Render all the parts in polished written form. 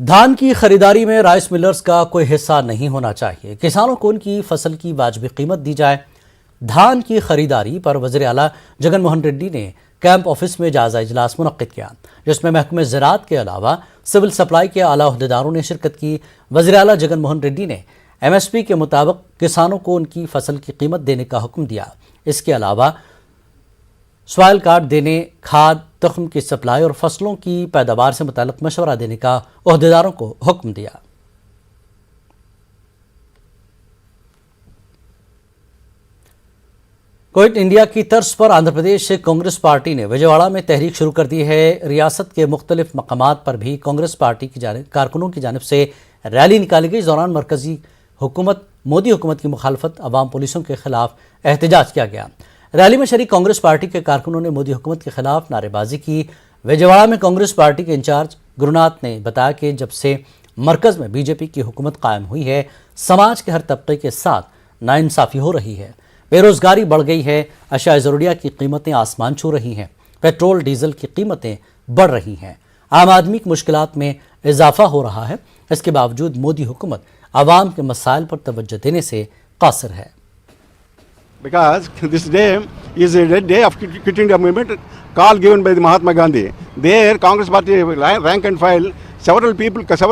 धान की खरीदारी में राइस मिलर्स का कोई हिस्सा नहीं होना चाहिए। किसानों को उनकी फसल की वाजिब कीमत दी जाए। धान की खरीदारी पर वज़ीर आला जगन मोहन रेड्डी ने कैंप ऑफिस में जायजा इजलास मुनक्किद किया, जिसमें महकमे ज़राअत के अलावा सिविल सप्लाई के आला अहदेदारों ने शिरकत की। वज़ीर आला जगन मोहन रेड्डी ने MSP के मुताबिक किसानों को उनकी फसल की कीमत देने का हुक्म दिया। इसके अलावा सॉइल कार्ड देने, खाद, तख्म की सप्लाई और फसलों की पैदावार से मुताल्लिक मशवरा देने का अहदेदारों को हुक्म दिया। क्विट इंडिया की तर्ज पर आंध्र प्रदेश से कांग्रेस पार्टी ने विजयवाड़ा में तहरीक शुरू कर दी है। रियासत के मुख्तलिफ मकामात पर भी कांग्रेस पार्टी की कारकुनों की जानिब से रैली निकाली गई। इस दौरान मरकजी हुकूमत मोदी हुकूमत की मुखालफत, अवाम पुलिसों के खिलाफ एहतजाज किया गया। रैली में शरीक कांग्रेस पार्टी के कारकुनों ने मोदी हुकूमत के खिलाफ नारेबाजी की। विजयवाड़ा में कांग्रेस पार्टी के इंचार्ज गुरुनाथ ने बताया कि जब से मरकज में BJP की हुकूमत कायम हुई है, समाज के हर तबके के साथ नाइंसाफ़ी हो रही है, बेरोजगारी बढ़ गई है, अशिया ज़रूरिया की कीमतें आसमान छू रही हैं, पेट्रोल डीजल की कीमतें बढ़ रही हैं, आम आदमी की मुश्किलात में इजाफा हो रहा है। इसके बावजूद मोदी हुकूमत आवाम के मसाइल पर तवज्जो देने से कासिर है। Because this day is a day of Quit India movement, call given by the Mahatma Gandhi. There, Congress Party rank and file, several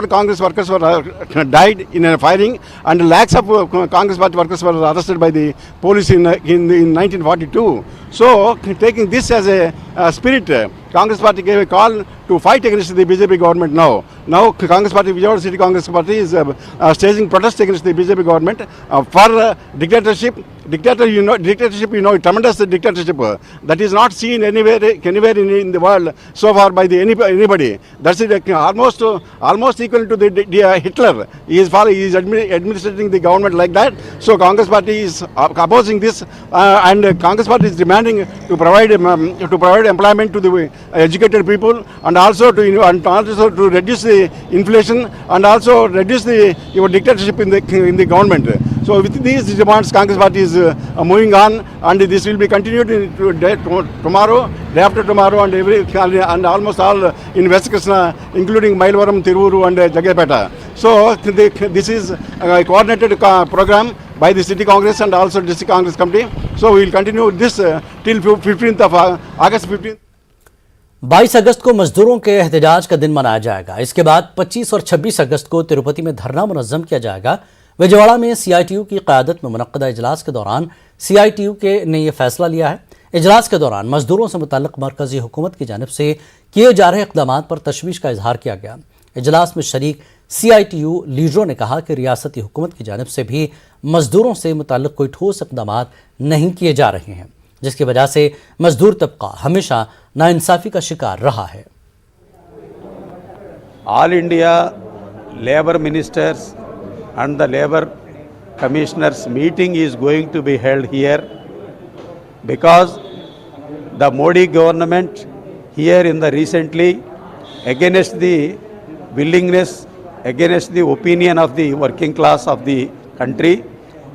Congress workers were died in a firing, and lakhs of Congress Party workers were arrested by the police in 1942. So, taking this as a spirit, Congress Party gave a call to fight against the BJP government now. Now, Congress Party, Vijayawada City Congress Party is staging protest against the BJP government for dictatorship. Dictatorship, tremendous dictatorship that is not seen anywhere in the world so far by anybody. That's it, almost equal to the Hitler. He is administrating the government like that. So Congress Party is opposing this, and Congress Party is demanding to provide employment to the educated people, and also to reduce the inflation, and also reduce the dictatorship in the government. So with these demands, Congress Party is moving on, and this will be continued tomorrow, day after tomorrow, and almost all in West Krishna, including Mailavaram, Tiruru, and Jagapeta. So this is a coordinated program by the City Congress and also District Congress Committee. So we will continue this till 15th of August 15th. 22 अगस्त को मजदूरों के एहतजाज का दिन मनाया जाएगा। इसके बाद 25 और 26 अगस्त को तिरुपति में धरना मुनज़्ज़म किया जाएगा। विजयवाड़ा में CITU की क़यादत में मुनक़्क़दा इजलास के दौरान CITU ने यह फैसला लिया है। इजलास के दौरान मजदूरों से मुताल्लिक़ मरकज़ी हुकूमत की जानिब से किए जा रहे इक़दामात पर तशवीश का इजहार किया गया। इजलास में शरीक CITU लीडरों ने कहा कि रियासती हुकूमत की जानिब से भी मजदूरों से मुताल्लिक़ कोई ठोस इक़दामात नहीं किए जा रहे हैं, जिसकी वजह से मजदूर तबका हमेशा नाइंसाफ़ी का शिकार रहा है। All India labour ministers and the labor commissioners meeting is going to be held here, because the Modi government here in the recently, against the willingness, against the opinion of the working class of the country,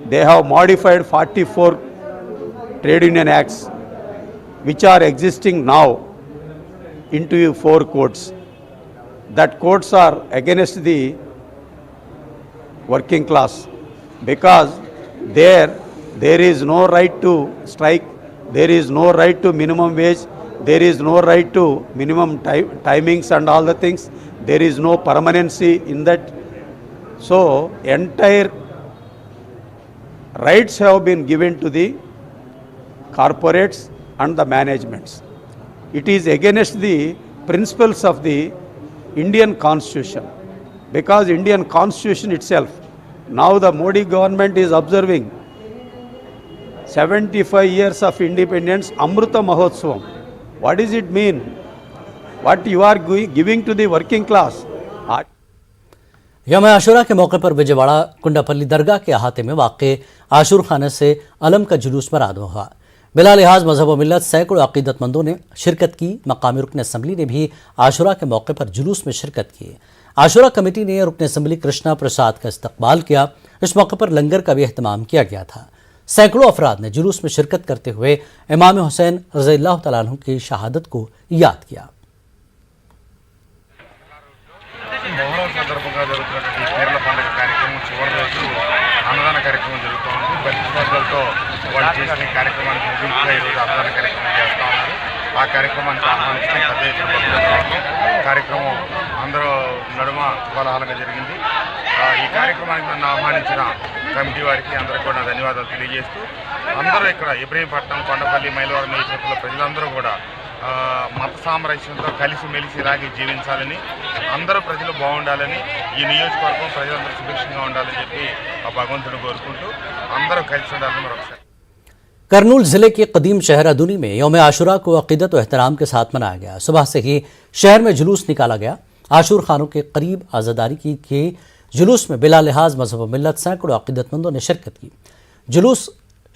they have modified 44 trade union acts which are existing now into 4 codes. That codes are against the working class, because there is no right to strike, there is no right to minimum wage, there is no right to minimum timings and all the things, there is no permanency in that. So entire rights have been given to the corporates and the managements. It is against the principles of the Indian Constitution, because Indian Constitution itself, now the Modi government is observing 75 years of independence, Amruta Mahotsavam. What does it mean? What you are giving to the working class? यौम आशूरा के मौके पर विजयवाड़ा कुंडापल्ली दरगाह के अहाते में वाक़े आशूर खाने से अलम का जुलूस बरामद हुआ। बिला लिहाज मजहब व मिल्लत सैकड़ों अक़ीदतमंदों ने शिरकत की। मकामी रुकन असम्बली ने भी आशूरा के मौके पर जुलूस में शिरकत की। आशूरा कमेटी ने रुकन असम्बली कृष्णा प्रसाद का इस्तकबाल किया। इस मौके पर लंगर का भी एहतमाम किया गया था। सैकड़ों अफराद ने जुलूस में शिरकत करते हुए इमाम हुसैन रज़ियल्लाहु तआला अन्हु की शहादत को याद किया। కార్యక్రమానికి ఆహ్వానించడం పెద్ద ఎత్తున భక్తులు రావడం కార్యక్రమం అందరూ నడుమ కోలాహలంగా జరిగింది. ఈ కార్యక్రమానికి నన్ను ఆహ్వానించిన కమిటీ వారికి అందరికీ కూడా ధన్యవాదాలు తెలియజేస్తూ అందరూ ఇక్కడ ఇబ్రహీంపట్నం, కొండపల్లి, మైలవరం నియోజకవర్గంలో ప్రజలందరూ కూడా మత సామరస్యంతో కలిసిమెలిసి ఇలాగే జీవించాలని, అందరూ ప్రజలు బాగుండాలని, ఈ నియోజకవర్గం ప్రజలందరూ సుభిక్షంగా ఉండాలని చెప్పి ఆ భగవంతుడు కోరుకుంటూ అందరూ కలిసి ఉండాలని మరొకసారి. करनूल जिले के कदीम शहर अदुनी में यौम आशुरा को अक़ीदत व एहतराम के साथ मनाया गया। सुबह से ही शहर में जुलूस निकाला गया। आशूर खानों के करीब आज़ादारी की जुलूस में बिला लिहाज मजहब व मिल्लत सैकड़ों अक़ीदतमंदों ने शिरकत की। जुलूस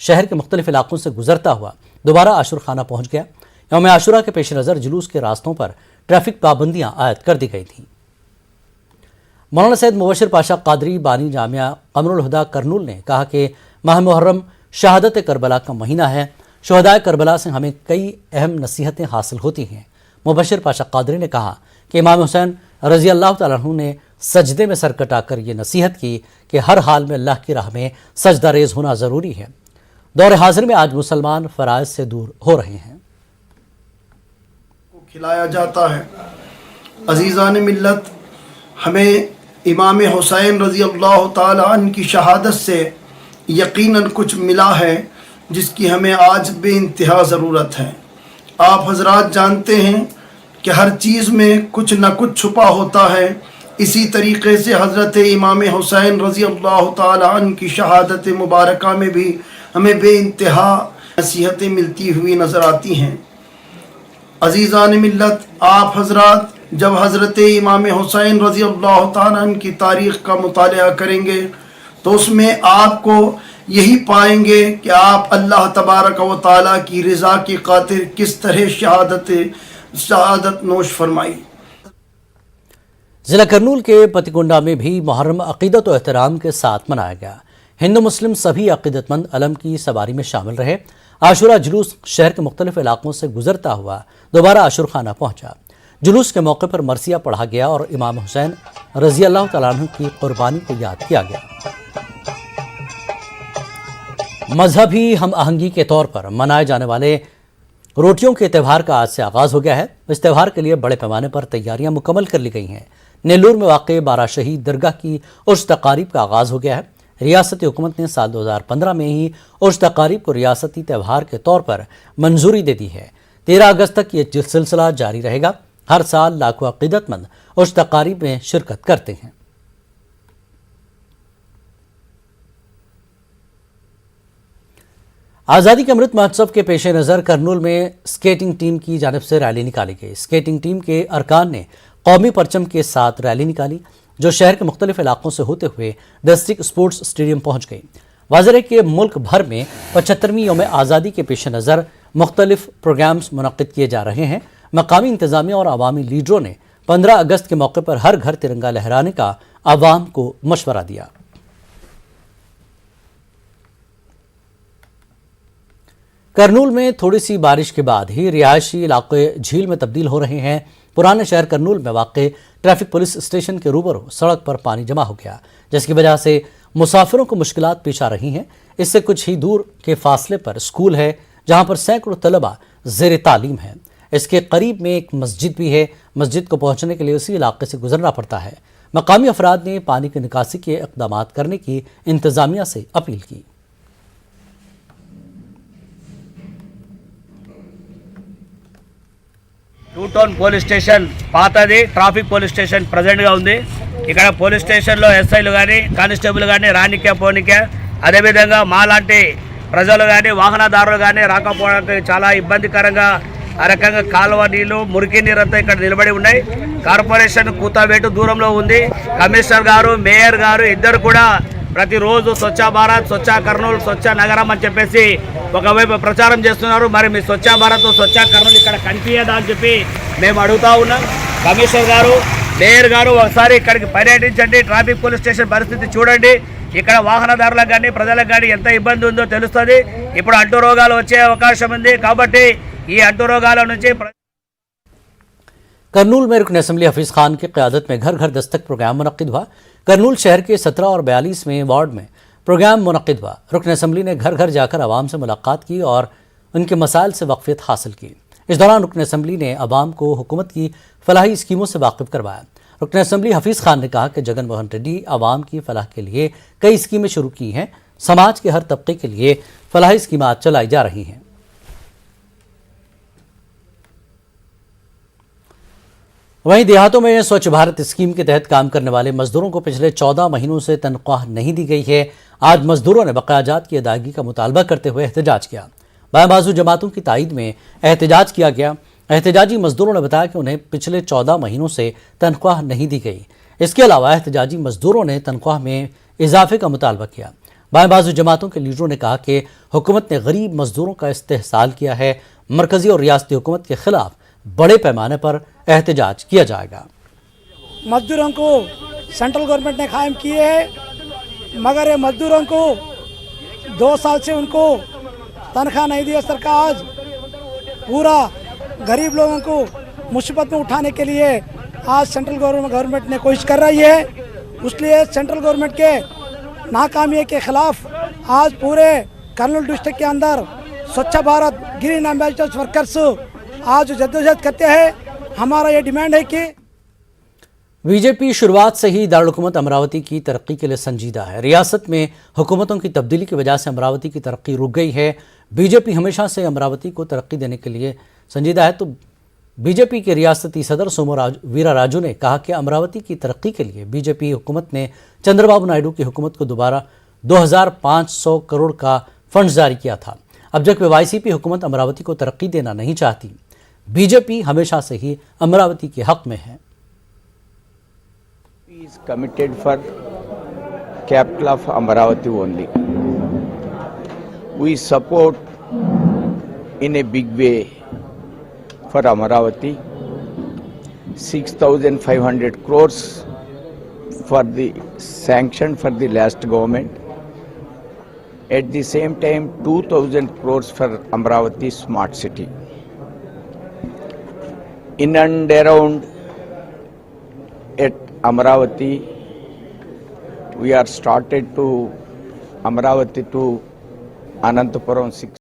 शहर के मुख्तलिफ इलाकों से गुजरता हुआ दोबारा आशूर खाना पहुँच गया। यौम आशुरा के पेश नज़र जुलूस के रास्तों पर ट्रैफिक पाबंदियाँ आयद कर दी गई थीं। मौलाना सैयद मुबशिर पाशा कादरी बानी जामिया कमरुल हुदा करनूल ने कहा कि माह मुहर्रम शहादत करबला का महीना है। शुहदाए करबला से हमें कई अहम नसीहतें हासिल होती हैं। मुबशिर पाशा कादरी ने कहा कि इमाम हुसैन रज़ी अल्लाह तआला अन्हु ने सजदे में सर कटाकर ये नसीहत की कि हर हाल में अल्लाह की राह में सजदा रेज़ होना ज़रूरी है। दौर हाजिर में आज मुसलमान फ़राइज़ से दूर हो रहे हैं। खिलाया जाता है। अजीज़ान मिल्लत, हमें इमाम हुसैन रज़ी अल्लाह ताला अन्हु की शहादत से यकीनन कुछ मिला है जिसकी हमें आज बेइंतहा ज़रूरत है। आप हजरात जानते हैं कि हर चीज़ में कुछ न कुछ छुपा होता है। इसी तरीक़े से हज़रत इमाम हुसैन रज़ी अल्लाह ताला अन्हु की शहादत मुबारका में भी हमें बेइंतहा नसीहतें मिलती हुई नज़र आती हैं। अजीज़ान मिल्लत, आप हजरात जब हज़रत इमाम हुसैन रज़ी अल्लाह ताला अन्हु की तारीख़ का मुतालिया करेंगे तो उसमें आपको यही पाएंगे कि आप अल्लाह तबारक व ताला की रज़ा की खातिर किस तरह शहादत नोश फरमाई। ज़िला करनूल के पतिकुंडा में भी मुहर्रम अक़ीदत व एहतराम के साथ मनाया गया। हिंदू मुस्लिम सभी अक़ीदतमंद अलम की सवारी में शामिल रहे। आशुरा जुलूस शहर के मुख्तलिफ इलाकों से गुजरता हुआ दोबारा आशुर खाना पहुँचा। जुलूस के मौके पर मरसिया पढ़ा गया और इमाम हुसैन रज़ी अल्लाह तआला अन्हु की कुर्बानी को याद किया गया। मजहबी हम आहंगी के तौर पर मनाए जाने वाले रोटियों के त्यौहार का आज से आगाज़ हो गया है। इस त्यौहार के लिए बड़े पैमाने पर तैयारियां मुकम्मल कर ली गई हैं। नेल्लूर में वाक़ बारा शहीद दरगाह की उर्स तकारीब का आगाज़ हो गया है। रियासती हुकूमत ने साल 2015 में ही उर्स तकारीब को रियासती त्यौहार के तौर पर मंजूरी दे दी है। 13 अगस्त तक ये सिलसिला जारी रहेगा। हर साल लाखों अक़ीदतमंद उर्स तकारीब में शिरकत करते हैं। आज़ादी के अमृत महोत्सव के पेश नज़र करनूल में स्केटिंग टीम की जानिब से रैली निकाली गई। स्केटिंग टीम के अरकान ने कौमी परचम के साथ रैली निकाली जो शहर के मुख्तलिफ इलाकों से होते हुए डिस्ट्रिक्ट स्पोर्ट्स स्टेडियम पहुँच गई। वाज़ेह है कि मुल्क भर में 75वीं यौम आज़ादी के पेश नज़र मुख्तलिफ प्रोग्राम्स मुनक़्क़िद किए जा रहे हैं। मकामी इंतज़ामिया और अवामी लीडरों ने 15 अगस्त के मौके पर हर घर तिरंगा लहराने का आवाम को मशवरा दिया। करनूल में थोड़ी सी बारिश के बाद ही रिहायशी इलाके झील में तब्दील हो रहे हैं। पुराने शहर करनूल में वाक़ ट्रैफिक पुलिस स्टेशन के रूबरू सड़क पर पानी जमा हो गया, जिसकी वजह से मुसाफिरों को मुश्किलात पेश आ रही हैं। इससे कुछ ही दूर के फासले पर स्कूल है जहां पर सैकड़ों तलबा ज़ेर तालीम है। इसके करीब में एक मस्जिद भी है। मस्जिद को पहुंचने के लिए उसी इलाके से गुजरना पड़ता है। मकामी अफराद ने पानी की निकासी के इक़दाम करने की इंतज़ामिया से अपील की। టూ టౌన్ పోలీస్ స్టేషన్ పాతది ట్రాఫిక్ పోలీస్ స్టేషన్ ప్రజెంట్గా ఉంది. ఇక్కడ పోలీస్ స్టేషన్లో ఎస్ఐలు కానీ కానిస్టేబుల్ కానీ రానికే పోనికే, అదేవిధంగా మాలాంటి ప్రజలు కానీ వాహనదారులు కానీ రాకపోవడానికి చాలా ఇబ్బందికరంగా ఆ రకంగా కాలువ నీళ్ళు మురికి నీరు అంతా ఇక్కడ నిలబడి ఉన్నాయి. కార్పొరేషన్ కూతవేటు దూరంలో ఉంది. కమిషనర్ గారు మేయర్ గారు ఇద్దరు కూడా ప్రతిరోజు స్వచ్ఛ భారత్, స్వచ్ఛ కర్నూలు, స్వచ్ఛ నగరం అని చెప్పేసి ఒకవైపు ప్రచారం చేస్తున్నారు. మరి మీ స్వచ్ఛ భారత్, స్వచ్ఛ కర్నూలు ఇక్కడ కనిపించదా అని చెప్పి మేము అడుగుతా ఉన్నాం. కమిషనర్ గారు మేయర్ గారు ఒకసారి ఇక్కడికి పర్యటించండి, ట్రాఫిక్ పోలీస్ స్టేషన్ పరిస్థితి చూడండి. ఇక్కడ వాహనదారులకు కానీ ప్రజలకు కానీ ఎంత ఇబ్బంది ఉందో తెలుస్తుంది. ఇప్పుడు అంటు రోగాలు వచ్చే అవకాశం ఉంది కాబట్టి ఈ అంటు రోగాల నుంచి करनूल में रुकन असम्बली हफीज़ खान की क़यादत में घर घर दस्तक प्रोग्राम मुनक़्क़िद हुआ। करनूल शहर के 17 और 42वें वार्ड में प्रोग्राम मुनक़्क़िद हुआ। रुकन असम्बली ने घर घर जाकर आवाम से मुलाकात की और उनके मसाइल से वाक़फ़ियत हासिल की। इस दौरान रुकन असम्बली ने आवाम को हुकूमत की फलाही स्कीमों से वाकिफ करवाया। रुकन असम्बली हफीज़ खान ने कहा कि जगन मोहन रेड्डी आवाम की फलाह के लिए कई स्कीमें शुरू की हैं। समाज के हर तबके के लिए फलाही स्कीमात चलाई जा रही हैं। वहीं देहातों में स्वच्छ भारत स्कीम के तहत काम करने वाले मजदूरों को पिछले 14 महीनों से तनख्वाह नहीं दी गई है। आज मजदूरों ने बकायाजात की अदायगी का मुतालबा करते हुए एहतजाज किया। बाएं बाजू जमातों की ताईद में एहतजाज किया गया। एहतजाजी मजदूरों ने बताया कि उन्हें पिछले 14 महीनों से तनख्वाह नहीं दी गई। इसके अलावा एहतजाजी मजदूरों ने तनख्वाह में इजाफे का मुतालबा किया। बाएं बाजू जमातों के लीडरों ने कहा कि हुकूमत ने गरीब मजदूरों का इस्तेहसाल किया है। मरकजी और रियासती हुकूमत के खिलाफ बड़े पैमाने पर एहतजाज किया जाएगा। मजदूरों को सेंट्रल गवर्नमेंट ने कायम किए है, मगर ये मजदूरों को 2 साल से उनको तनख्वाह नहीं दिया सरकार। आज पूरा गरीब लोगों को मुसीबत में उठाने के लिए आज सेंट्रल गवर्नमेंट ने कोशिश कर रही है। इसलिए सेंट्रल गवर्नमेंट के नाकामी के खिलाफ आज पूरे कर्नूल डिस्ट्रिक्ट के अंदर स्वच्छ भारत ग्रीन एम्बेसडर्स वर्कर्स आज जद्दोजहद करते हैं। हमारा ये डिमांड है कि बीजेपी शुरुआत से ही दारुल हुकूमत अमरावती की तरक्की के लिए संजीदा है। रियासत में हुकूमतों की तब्दीली की वजह से अमरावती की तरक्की रुक गई है। बीजेपी हमेशा से अमरावती को तरक्की देने के लिए संजीदा है। तो बीजेपी के रियासती सदर सोमो वीरा राजू ने कहा कि अमरावती की तरक्की के लिए बीजेपी हुकूमत ने चंद्रबाबू नायडू की हुकूमत को दोबारा 2500 करोड़ का फंड जारी किया था। अब जबकि वाईसीपी हुकूमत अमरावती को तरक्की देना नहीं चाहती, बीजेपी हमेशा से ही अमरावती के हक में है। is committed for capital of Amaravati only. We support in a big way for Amaravati 6,500 crores for the sanction for the last government. At the same time 2,000 crores for Amaravati smart city. In and around at Amaravati, we are started to Amaravati to Anantapuram 6